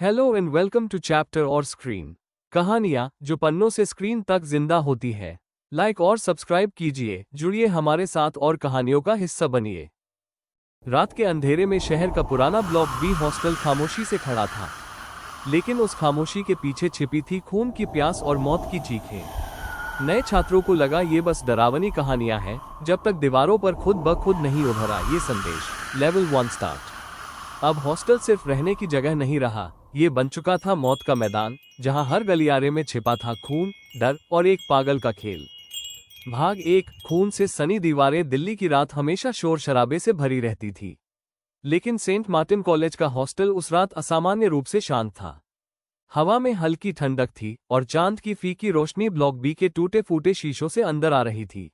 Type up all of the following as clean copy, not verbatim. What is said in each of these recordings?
Hello and welcome to chapter और screen. कहानियाँ जो पन्नों से स्क्रीन तक जिंदा होती है। लाइक और सब्सक्राइब कीजिए, जुड़िए हमारे साथ और कहानियों का हिस्सा बनिए। रात के अंधेरे में शहर का पुराना ब्लॉक बी हॉस्टल खामोशी से खड़ा था, लेकिन उस खामोशी के पीछे छिपी थी खून की प्यास और मौत की चीखें। नए छात्रों को लगा ये बस डरावनी कहानियां हैं, जब तक दीवारों पर खुद ब खुद नहीं उभरा ये संदेश, लेवल 1 स्टार्ट। अब हॉस्टल सिर्फ रहने की जगह नहीं रहा, ये बन चुका था मौत का मैदान, जहां हर गलियारे में छिपा था खून, डर और एक पागल का खेल। भाग 1। खून से सनी दीवारें। दिल्ली की रात हमेशा शोर शराबे से भरी रहती थी, लेकिन सेंट मार्टिन कॉलेज का हॉस्टल उस रात असामान्य रूप से शांत था। हवा में हल्की ठंडक थी और चांद की फीकी रोशनी ब्लॉक बी के टूटे फूटे शीशों से अंदर आ रही थी।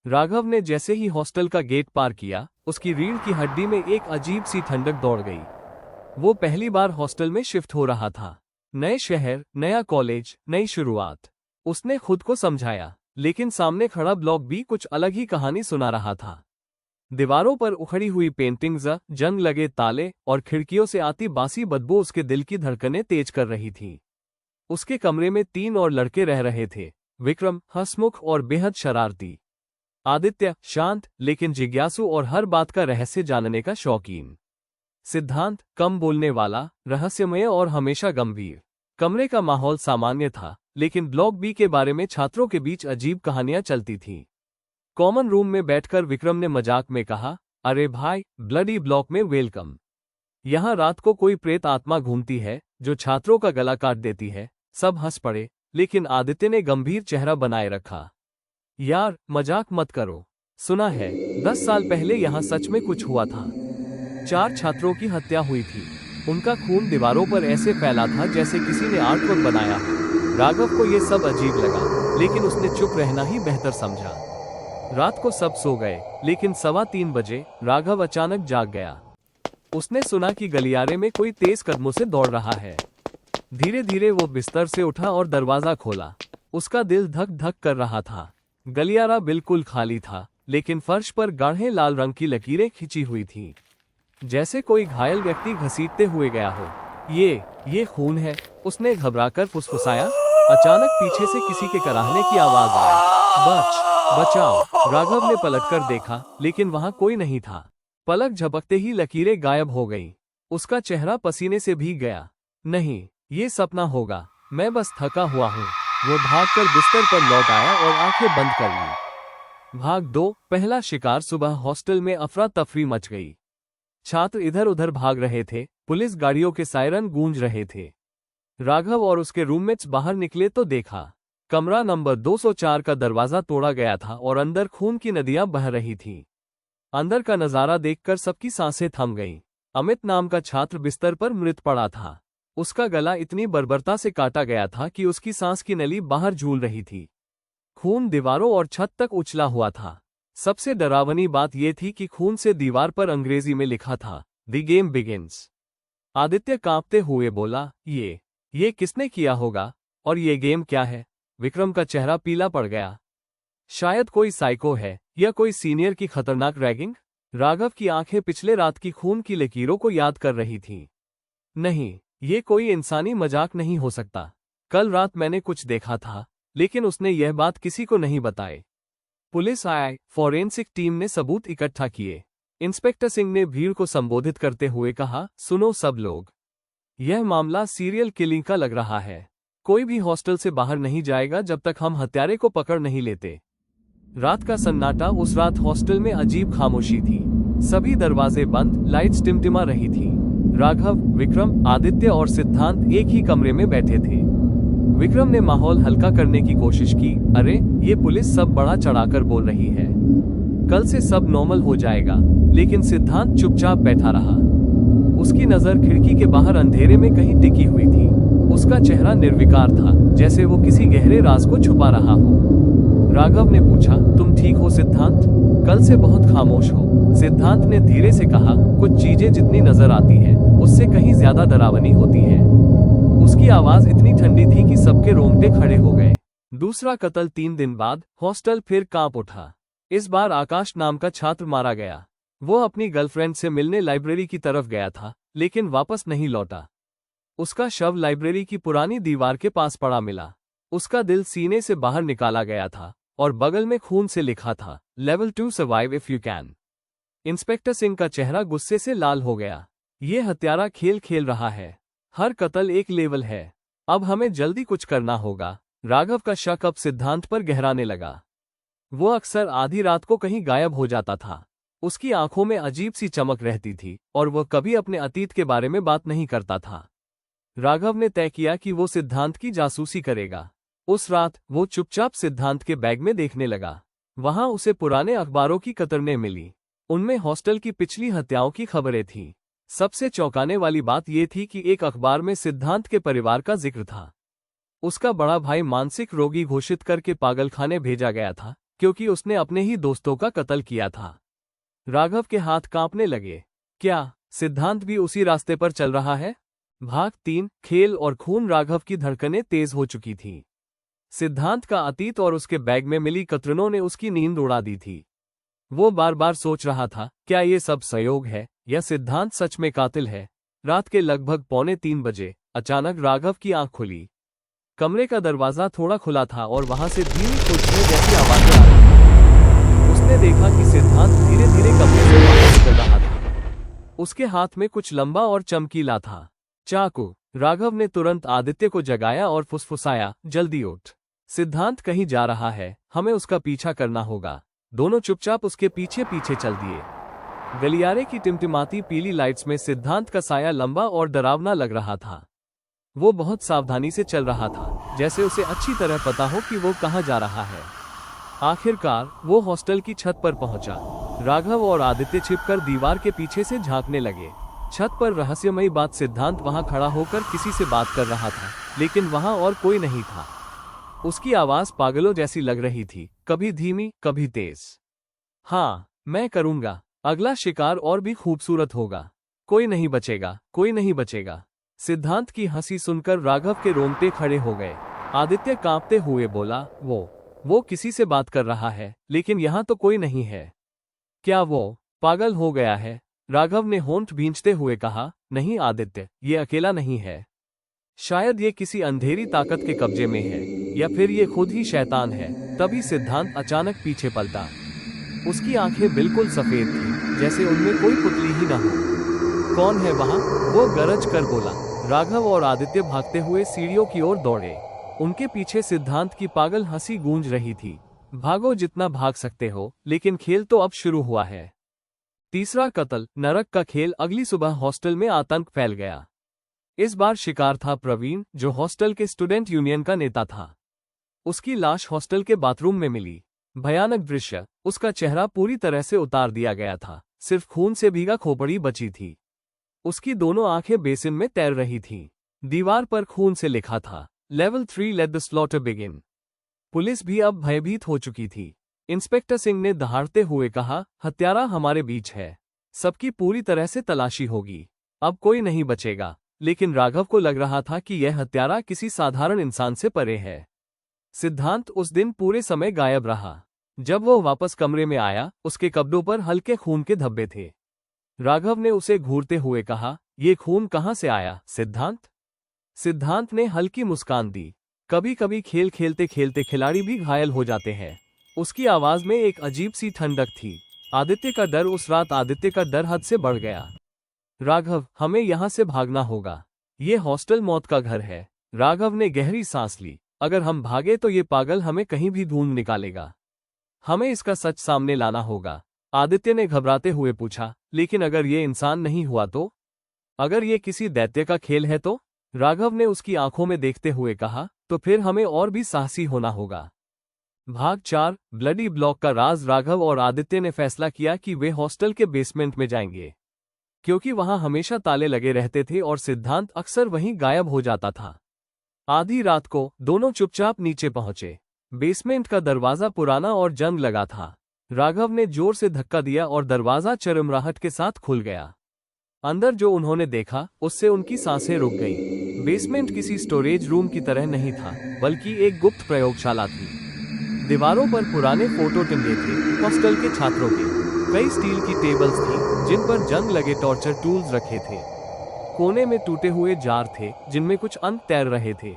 राघव ने जैसे ही हॉस्टल का गेट पार किया, उसकी रीढ़ की हड्डी में एक अजीब सी ठंडक दौड़ गई। वो पहली बार हॉस्टल में शिफ्ट हो रहा था। नए शहर, नया कॉलेज, नई शुरुआत। उसने खुद को समझाया, लेकिन सामने खड़ा ब्लॉक बी कुछ अलग ही कहानी सुना रहा था। दीवारों पर उखड़ी हुई पेंटिंग्स, जंग लगे ताले और खिड़कियों से आती बासी बदबू उसके दिल की धड़कनें तेज कर रही थी। उसके कमरे में 3 और लड़के रह रहे थे। विक्रम हंसमुख और बेहद शरारती, आदित्य शांत लेकिन जिज्ञासु और हर बात का रहस्य जानने का शौकीन, सिद्धांत कम बोलने वाला, रहस्यमय और हमेशा गंभीर। कमरे का माहौल सामान्य था, लेकिन ब्लॉक बी के बारे में छात्रों के बीच अजीब कहानियां चलती थीं। कॉमन रूम में बैठकर विक्रम ने मजाक में कहा, अरे भाई, ब्लडी ब्लॉक में वेलकम। यहाँ रात को कोई प्रेत आत्मा घूमती है जो छात्रों का गला काट देती है। सब हंस पड़े, लेकिन आदित्य ने गंभीर चेहरा बनाए रखा। यार, मजाक मत करो। सुना है 10 साल पहले यहाँ सच में कुछ हुआ था। 4 छात्रों की हत्या हुई थी। उनका खून दीवारों पर ऐसे फैला था जैसे किसी ने आर्टवर्क बनाया हो। राघव को ये सब अजीब लगा, लेकिन उसने चुप रहना ही बेहतर समझा। रात को सब सो गए, लेकिन 3:15 बजे राघव अचानक जाग गया। उसने सुना कि गलियारे में कोई तेज कदमों से दौड़ रहा है। धीरे धीरे वो बिस्तर से उठा और दरवाजा खोला। उसका दिल धक धक कर रहा था। गलियारा बिल्कुल खाली था, लेकिन फर्श पर गाढ़े लाल रंग की लकीरें खिंची हुई थीं, जैसे कोई घायल व्यक्ति घसीटते हुए गया हो। ये खून है, उसने घबराकर फुसफुसाया। अचानक पीछे से किसी के कराहने की आवाज आई। बचाओ। राघव ने पलटकर देखा, लेकिन वहां कोई नहीं था। पलक झपकते ही लकीरें गायब हो गईं। उसका चेहरा पसीने से भीग गया। नहीं, ये सपना होगा, मैं बस थका हुआ हूँ। वो भागकर बिस्तर पर लौट आया और आंखें बंद कर ली। भाग 2। पहला शिकार। सुबह हॉस्टल में अफरा तफरी मच गई। छात्र इधर उधर भाग रहे थे, पुलिस गाड़ियों के सायरन गूंज रहे थे। राघव और उसके रूममेट्स बाहर निकले तो देखा, कमरा नंबर 204 का दरवाजा तोड़ा गया था और अंदर खून की नदियां बह रही थीं। अंदर का नजारा देखकर सबकी सांसें थम गईं। अमित नाम का छात्र बिस्तर पर मृत पड़ा था। उसका गला इतनी बर्बरता से काटा गया था कि उसकी सांस की नली बाहर झूल रही थी। खून दीवारों और छत तक उछला हुआ था। सबसे डरावनी बात यह थी कि खून से दीवार पर अंग्रेजी में लिखा था, द गेम बिगिंस। आदित्य कांपते हुए बोला, ये किसने किया होगा, और ये गेम क्या है? विक्रम का चेहरा पीला पड़ गया। शायद कोई साइको है, या कोई सीनियर की खतरनाक रैगिंग। राघव की आंखें पिछले रात की खून की लकीरों को याद कर रही थीं। नहीं, ये कोई इंसानी मजाक नहीं हो सकता। कल रात मैंने कुछ देखा था, लेकिन उसने यह बात किसी को नहीं बताई। पुलिस आई, फॉरेंसिक टीम ने सबूत इकट्ठा किए। इंस्पेक्टर सिंह ने भीड़ को संबोधित करते हुए कहा, सुनो सब लोग, यह मामला सीरियल किलिंग का लग रहा है। कोई भी हॉस्टल से बाहर नहीं जाएगा जब तक हम हत्यारे को पकड़ नहीं लेते। रात का सन्नाटा। उस रात हॉस्टल में अजीब खामोशी थी। सभी दरवाजे बंद, लाइट्स टिमटिमा रही थी। राघव, विक्रम, आदित्य और सिद्धांत एक ही कमरे में बैठे थे। विक्रम ने माहौल हल्का करने की कोशिश की, अरे, ये पुलिस सब बड़ा चढ़ाकर बोल रही है, कल से सब नॉर्मल हो जाएगा। लेकिन सिद्धांत चुपचाप बैठा रहा। उसकी नजर खिड़की के बाहर अंधेरे में कहीं टिकी हुई थी। उसका चेहरा निर्विकार था, जैसे वो किसी गहरे राज को छुपा रहा हो। राघव ने पूछा, तुम ठीक हो सिद्धांत? कल से बहुत खामोश हो। सिद्धांत ने धीरे से कहा, कुछ चीजें जितनी नजर आती है, उससे कहीं ज्यादा डरावनी होती है। उसकी आवाज इतनी ठंडी थी कि सबके रोंगटे खड़े हो गए। दूसरा कत्ल। 3 दिन बाद हॉस्टल फिर कांप उठा। इस बार आकाश नाम का छात्र मारा गया। वो अपनी गर्लफ्रेंड से मिलने लाइब्रेरी की तरफ गया था, लेकिन वापस नहीं लौटा। उसका शव लाइब्रेरी की पुरानी दीवार के पास पड़ा मिला। उसका दिल सीने से बाहर निकाला गया था और बगल में खून से लिखा था, level 2 survive if you can. Inspector Singh का चेहरा गुस्से से लाल हो गया। ये हत्यारा खेल खेल रहा है। हर कत्ल एक लेवल है। अब हमें जल्दी कुछ करना होगा। राघव का शक अब सिद्धांत पर गहराने लगा। वो अक्सर आधी रात को कहीं गायब हो जाता था। उसकी आंखों में अजीब सी चमक रहती थी और वह कभी अपने अतीत के बारे में बात नहीं करता था। राघव ने तय किया कि वो सिद्धांत की जासूसी करेगा। उस रात वो चुपचाप सिद्धांत के बैग में देखने लगा। वहां उसे पुराने अखबारों की कतरनें मिली। उनमें हॉस्टल की पिछली हत्याओं की खबरें थीं। सबसे चौंकाने वाली बात यह थी कि एक अखबार में सिद्धांत के परिवार का जिक्र था। उसका बड़ा भाई मानसिक रोगी घोषित करके पागलखाने भेजा गया था क्योंकि उसने अपने ही दोस्तों का कत्ल किया था। राघव के हाथ कांपने लगे। क्या सिद्धांत भी उसी रास्ते पर चल रहा है? भाग 3, खेल और खून। राघव की धड़कनें तेज हो चुकी थीं। सिद्धांत का अतीत और उसके बैग में मिली कतरनों ने उसकी नींद उड़ा दी थी। वो बार बार सोच रहा था, क्या ये सब संयोग है या सिद्धांत सच में कातिल है? रात के लगभग 2:45 बजे अचानक राघव की आंख खुली। कमरे का दरवाजा थोड़ा खुला था और वहां से धीमी खुशबू जैसी आवाजें आ रही थीं। उसने देखा कि सिद्धांत धीरे धीरे कमरे से बाहर निकल रहा था। उसके हाथ में कुछ लंबा और चमकीला था, चाकू। राघव ने तुरंत आदित्य को जगाया और फुसफुसाया, जल्दी उठ। सिद्धांत कहीं जा रहा है, हमें उसका पीछा करना होगा। दोनों चुपचाप उसके पीछे पीछे चल दिए। गलियारे की टिमटिमाती पीली लाइट्स में सिद्धांत का साया लंबा और डरावना लग रहा था। वो बहुत सावधानी से चल रहा था, जैसे उसे अच्छी तरह पता हो कि वो कहाँ जा रहा है। आखिरकार वो हॉस्टल की छत पर पहुंचा। राघव और आदित्य छिपकर दीवार के पीछे से झांकने लगे। छत पर रहस्यमयी बात, सिद्धांत वहां खड़ा होकर किसी से बात कर रहा था, लेकिन वहां और कोई नहीं था। उसकी आवाज पागलों जैसी लग रही थी, कभी धीमी कभी तेज। हाँ, मैं करूंगा। अगला शिकार और भी खूबसूरत होगा। कोई नहीं बचेगा, कोई नहीं बचेगा। सिद्धांत की हंसी सुनकर राघव के रोंगटे खड़े हो गए। आदित्य कांपते हुए बोला, वो किसी से बात कर रहा है, लेकिन यहाँ तो कोई नहीं है। क्या वो पागल हो गया है? राघव ने होंठ भींचते हुए कहा, नहीं आदित्य, ये अकेला नहीं है। शायद ये किसी अंधेरी ताकत के कब्जे में है, या फिर ये खुद ही शैतान है। तभी सिद्धांत अचानक पीछे पलटा। उसकी आंखें बिल्कुल सफेद थीं, जैसे उनमें कोई पुतली ही न हो। कौन है वहां? वो गरज कर बोला। राघव और आदित्य भागते हुए सीढ़ियों की ओर दौड़े। उनके पीछे सिद्धांत की पागल हंसी गूंज रही थी। भागो जितना भाग सकते हो, लेकिन खेल तो अब शुरू हुआ है। तीसरा कत्ल, नरक का खेल। अगली सुबह हॉस्टल में आतंक फैल गया। इस बार शिकार था प्रवीण, जो हॉस्टल के स्टूडेंट यूनियन का नेता था। उसकी लाश हॉस्टल के बाथरूम में मिली। भयानक दृश्य, उसका चेहरा पूरी तरह से उतार दिया गया था, सिर्फ खून से भीगा खोपड़ी बची थी। उसकी दोनों आंखें बेसिन में तैर रही थीं। दीवार पर खून से लिखा था, level 3 let the slaughter begin. Police भी अब भयभीत हो चुकी थी। इंस्पेक्टर सिंह ने दहाड़ते हुए कहा, हत्यारा हमारे बीच है। सबकी पूरी तरह से तलाशी होगी। अब कोई नहीं बचेगा। लेकिन राघव को लग रहा था कि यह हत्यारा किसी साधारण इंसान से परे है। सिद्धांत उस दिन पूरे समय गायब रहा। जब वो वापस कमरे में आया, उसके कपड़ों पर हल्के खून के धब्बे थे। राघव ने उसे घूरते हुए कहा, ये खून कहाँ से आया सिद्धांत? सिद्धांत ने हल्की मुस्कान दी। कभी कभी खेल खेलते खेलते खिलाड़ी भी घायल हो जाते हैं। उसकी आवाज में एक अजीब सी ठंडक थी। आदित्य का डर, उस रात आदित्य का डर हद से बढ़ गया। राघव, हमें यहाँ से भागना होगा। ये हॉस्टल मौत का घर है। राघव ने गहरी सांस ली। अगर हम भागे तो ये पागल हमें कहीं भी ढूंढ निकालेगा। हमें इसका सच सामने लाना होगा। आदित्य ने घबराते हुए पूछा, लेकिन अगर ये इंसान नहीं हुआ तो? अगर ये किसी दैत्य का खेल है तो? राघव ने उसकी आंखों में देखते हुए कहा, तो फिर हमें और भी साहसी होना होगा। भाग 4, ब्लडी ब्लॉक का राज। राघव और आदित्य ने फैसला किया कि वे हॉस्टल के बेसमेंट में जाएंगे, क्योंकि वहां हमेशा ताले लगे रहते थे और सिद्धांत अक्सर वहीं गायब हो जाता था। आधी रात को दोनों चुपचाप नीचे पहुंचे। बेसमेंट का दरवाजा पुराना और जंग लगा था। राघव ने जोर से धक्का दिया और दरवाजा चरमराहट के साथ खुल गया। अंदर जो उन्होंने देखा, उससे उनकी सांसें रुक गईं। बेसमेंट किसी स्टोरेज रूम की तरह नहीं था, बल्कि एक गुप्त प्रयोगशाला थी। दीवारों पर पुराने फोटो टंगे थे, हॉस्टल के छात्रों के। कई स्टील की टेबल्स थी, जिन पर जंग लगे टॉर्चर टूल्स रखे थे। कोने में टूटे हुए जार थे जिनमें कुछ अंक तैर रहे थे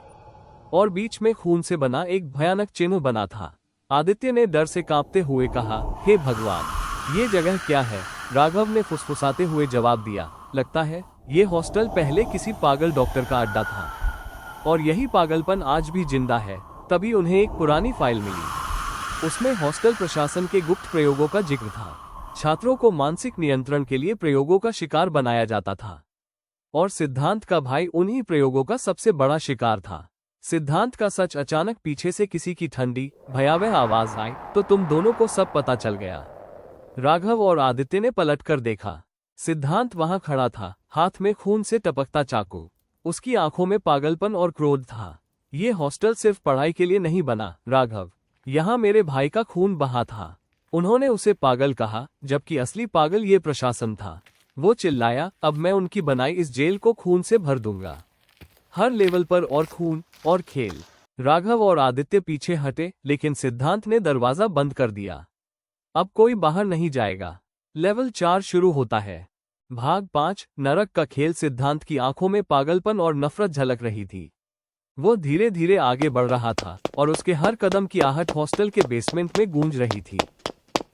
और बीच में खून से बना एक भयानक चिन्ह बना था। आदित्य ने डर से कांपते हुए कहा, हे भगवान, ये जगह क्या है? राघव ने फुसफुसाते हुए जवाब दिया, लगता है ये हॉस्टल पहले किसी पागल डॉक्टर का अड्डा था और यही पागलपन आज भी जिंदा है। तभी उन्हें एक पुरानी फाइल मिली। उसमें हॉस्टल प्रशासन के गुप्त प्रयोगों का जिक्र था। छात्रों को मानसिक नियंत्रण के लिए प्रयोगों का शिकार बनाया जाता था और सिद्धांत का भाई उन्हीं प्रयोगों का सबसे बड़ा शिकार था। सिद्धांत का सच अचानक पीछे से किसी की ठंडी भयावह आवाज आई तो तुम दोनों को सब पता चल गया। राघव और आदित्य ने पलटकर देखा। सिद्धांत वहां खड़ा था, हाथ में खून से टपकता चाकू। उसकी आंखों में पागलपन और क्रोध था। ये हॉस्टल सिर्फ पढ़ाई के लिए नहीं बना राघव, यहाँ मेरे भाई का खून बहा था। उन्होंने उसे पागल कहा, जबकि असली पागल ये प्रशासन था। वो चिल्लाया, अब मैं उनकी बनाई इस जेल को खून से भर दूंगा, हर लेवल पर और खून और खेल। राघव और आदित्य पीछे हटे, लेकिन सिद्धांत ने दरवाजा बंद कर दिया। अब कोई बाहर नहीं जाएगा। लेवल 4 शुरू होता है। भाग 5, नरक का खेल। सिद्धांत की आंखों में पागलपन और नफरत झलक रही थी। वो धीरे धीरे आगे बढ़ रहा था और उसके हर कदम की आहट हॉस्टल के बेसमेंट में गूंज रही थी।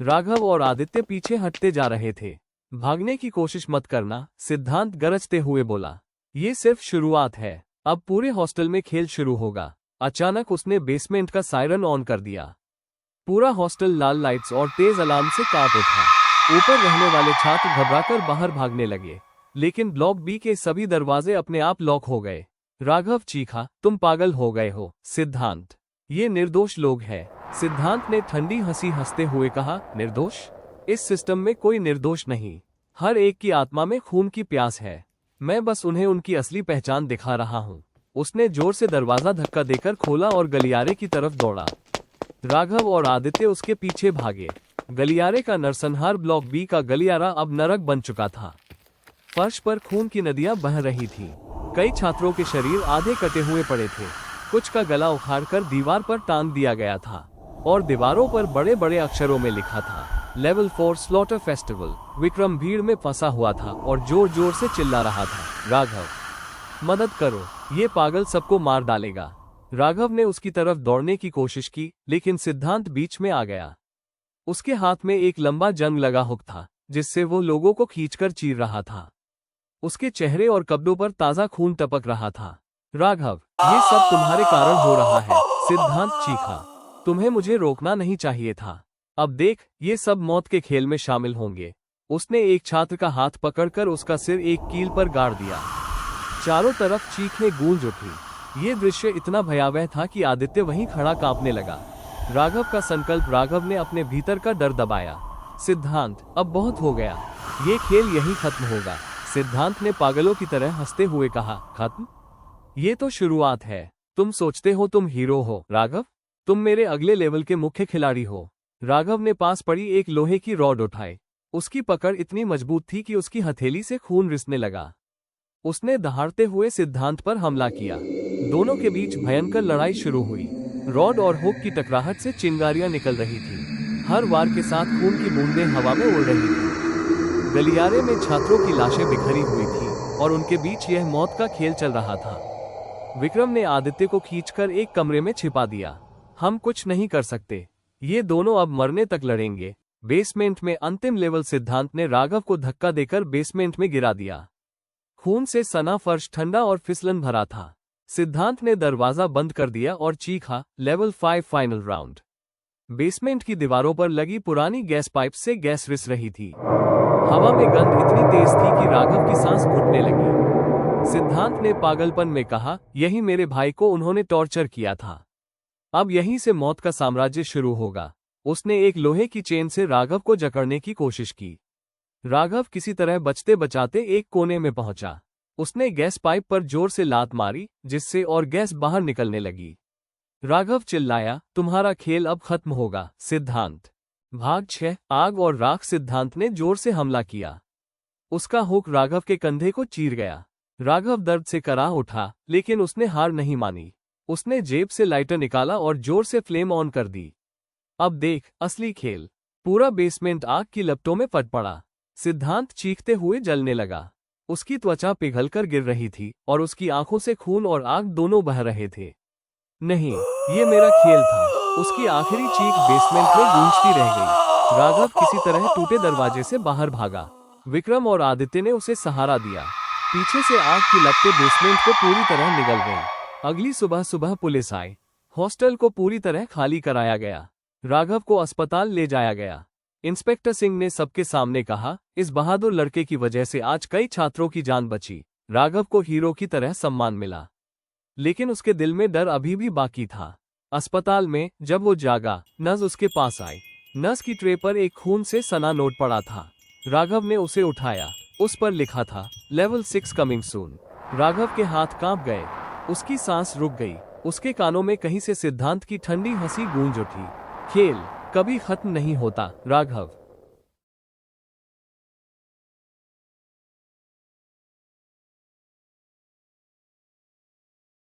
राघव और आदित्य पीछे हटते जा रहे थे। भागने की कोशिश मत करना, सिद्धांत गरजते हुए बोला। ये सिर्फ शुरुआत है, अब पूरे हॉस्टल में खेल शुरू होगा। अचानक उसने बेसमेंट का सायरन ऑन कर दिया। पूरा हॉस्टल लाल लाइट्स और तेज अलार्म से कांप उठा। ऊपर रहने वाले छात्र घबराकर बाहर भागने लगे, लेकिन ब्लॉक बी के सभी दरवाजे अपने आप लॉक हो गए। राघव चीखा, तुम पागल हो गए हो सिद्धांत, ये निर्दोष लोग हैं। सिद्धांत ने ठंडी हंसी हंसते हुए कहा, निर्दोष? इस सिस्टम में कोई निर्दोष नहीं। हर एक की आत्मा में खून की प्यास है। मैं बस उन्हें उनकी असली पहचान दिखा रहा हूँ। उसने जोर से दरवाजा धक्का देकर खोला और गलियारे की तरफ दौड़ा। राघव और आदित्य उसके पीछे भागे। गलियारे का नरसंहार ब्लॉक बी का गलियारा अब नरक बन चुका था। फर्श पर खून की नदियां बह रही थी। कई छात्रों के शरीर आधे कटे हुए पड़े थे। कुछ का गला उखाड़कर दीवार पर टांग दिया गया था और दीवारों पर बड़े बड़े अक्षरों में लिखा था, लेवल 4 स्लॉटर फेस्टिवल। विक्रम भीड़ में फंसा हुआ था और जोर जोर से चिल्ला रहा था, राघव, मदद करो, ये पागल सबको मार डालेगा। राघव ने उसकी तरफ दौड़ने की कोशिश की, लेकिन सिद्धांत बीच में आ गया। उसके हाथ में एक लंबा जंग लगा हुक था, जिससे वो लोगों को खींचकर चीर रहा था। उसके चेहरे और कपड़ों पर ताजा खून टपक रहा था। राघव, ये सब तुम्हारे कारण हो रहा है, सिद्धांत चीखा। तुम्हें मुझे रोकना नहीं चाहिए था। अब देख, ये सब मौत के खेल में शामिल होंगे। उसने एक छात्र का हाथ पकड़कर उसका सिर एक कील पर गाड़ दिया। चारों तरफ चीखें गूंज उठी। ये दृश्य इतना भयावह था कि आदित्य वहीं खड़ा कांपने लगा। राघव का संकल्प। राघव ने अपने भीतर का डर दबाया। सिद्धांत, अब बहुत हो गया, ये खेल यहीं खत्म होगा। सिद्धांत ने पागलों की तरह हंसते हुए कहा, खत्म? ये तो शुरुआत है। तुम सोचते हो तुम हीरो हो राघव? तुम मेरे अगले लेवल के मुख्य खिलाड़ी हो। राघव ने पास पड़ी एक लोहे की रॉड उठाई। उसकी पकड़ इतनी मजबूत थी कि उसकी हथेली से खून रिसने लगा। उसने दहाड़ते हुए सिद्धांत पर हमला किया। दोनों के बीच भयंकर लड़ाई शुरू हुई। रॉड और हुक की टकराहट से चिंगारियां निकल रही थी। हर वार के साथ खून की बूंदें हवा में उड़ रही थी। गलियारे में छात्रों की लाशें बिखरी हुई थी और उनके बीच यह मौत का खेल चल रहा था। विक्रम ने आदित्य को खींचकर एक कमरे में छिपा दिया। हम कुछ नहीं कर सकते, ये दोनों अब मरने तक लड़ेंगे। बेसमेंट में अंतिम लेवल। सिद्धांत ने राघव को धक्का देकर बेसमेंट में गिरा दिया। खून से सना फर्श ठंडा और फिसलन भरा था। सिद्धांत ने दरवाजा बंद कर दिया और चीखा, लेवल 5 फाइनल राउंड। बेसमेंट की दीवारों पर लगी पुरानी गैस पाइप से गैस रिस रही थी। हवा में गंध इतनी तेज थी कि राघव की सांस घुटने लगी। सिद्धांत ने पागलपन में कहा, यही मेरे भाई को उन्होंने टॉर्चर किया था। अब यहीं से मौत का साम्राज्य शुरू होगा। उसने एक लोहे की चेन से राघव को जकड़ने की कोशिश की। राघव किसी तरह बचते बचाते एक कोने में पहुंचा। उसने गैस पाइप पर जोर से लात मारी, जिससे और गैस बाहर निकलने लगी। राघव चिल्लाया, तुम्हारा खेल अब खत्म होगा सिद्धांत। भाग 6, आग और राख। सिद्धांत ने जोर से हमला किया। उसका हुक राघव के कंधे को चीर गया। राघव दर्द से कराह उठा, लेकिन उसने हार नहीं मानी। उसने जेब से लाइटर निकाला और जोर से फ्लेम ऑन कर दी। अब देख असली खेल। पूरा बेसमेंट आग की लपटों में फट पड़ा। सिद्धांत चीखते हुए जलने लगा। उसकी त्वचा पिघलकर गिर रही थी और उसकी आंखों से खून और आग दोनों बह रहे थे। नहीं, ये मेरा खेल था। उसकी आखिरी चीख बेसमेंट में गूंजती रह गई। राघव किसी तरह टूटे दरवाजे से बाहर भागा। विक्रम और आदित्य ने उसे सहारा दिया। पीछे से आग की लपटें बेसमेंट को पूरी तरह निगल गईं। अगली सुबह सुबह पुलिस आई। हॉस्टल को पूरी तरह खाली कराया गया। राघव को अस्पताल ले जाया गया। इंस्पेक्टर सिंह ने सबके सामने कहा, इस बहादुर लड़के की वजह से आज कई छात्रों की जान बची। राघव को हीरो की तरह सम्मान मिला, लेकिन उसके दिल में डर अभी भी बाकी था। अस्पताल में जब वो जागा, नर्स उसके पास आई। नर्स की ट्रे पर एक खून से सना नोट पड़ा था। राघव ने उसे उठाया। उस पर लिखा था, लेवल 6 कमिंग सून। राघव के हाथ कांप गए। उसकी सांस रुक गई। उसके कानों में कहीं से सिद्धांत की ठंडी हंसी गूंज उठी। खेल कभी खत्म नहीं होता, राघव।